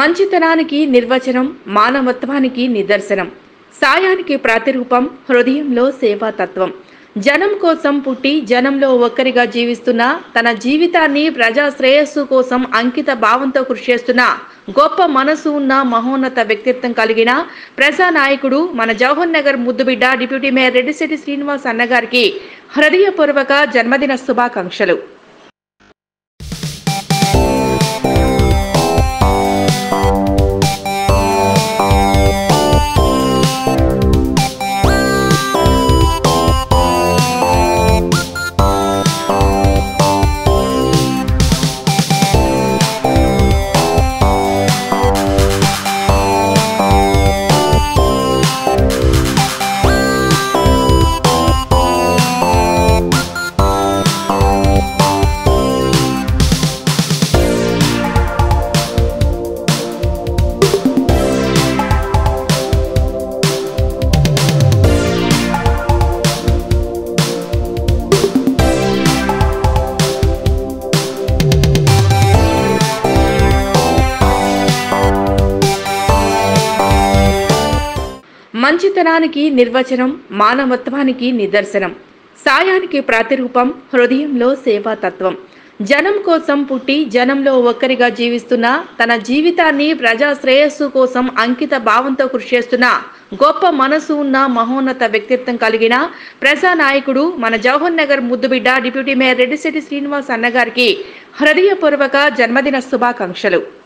మంచితనానికి నిర్వచనం, మానవత్వానికి నిదర్శనం. సాయానికి ప్రతిరూపం, హృదయంలో సేవాతత్వం. జనం కోసం పుట్టి జనంలో ఒక్కరిగా జీవిస్తున్న, తన జీవితాన్ని ప్రజా శ్రేయస్సు కోసం అంకిత భావంతో కృషి చేస్తున్న గొప్ప మనసు ఉన్న మహోన్నత వ్యక్తిత్వం కలిగిన ప్రజానాయకుడు మన జవహర్ నగర్ ముద్దుబిడ్డ డిప్యూటీ మేయర్ రెడ్డిశెట్టి శ్రీనివాస్ అన్నగారికి హృదయపూర్వక జన్మదిన శుభాకాంక్షలు. మంచితనానికి నిర్వచనం, మానవత్వానికి నిదర్శనం. సాయానికి ప్రతిరూపం, హృదయంలో సేవాతత్వం. జనం కోసం పుట్టి జనంలో ఒక్కరిగా జీవిస్తున్న, తన జీవితాన్ని ప్రజా శ్రేయస్సు కోసం అంకిత భావంతో కృషి చేస్తున్న గొప్ప మనసు ఉన్న మహోన్నత వ్యక్తిత్వం కలిగిన ప్రజానాయకుడు మన జవహర్ నగర్ ముద్దుబిడ్డ డిప్యూటీ మేయర్ రెడ్డిశెట్టి శ్రీనివాస్ అన్నగారికి హృదయపూర్వక జన్మదిన శుభాకాంక్షలు.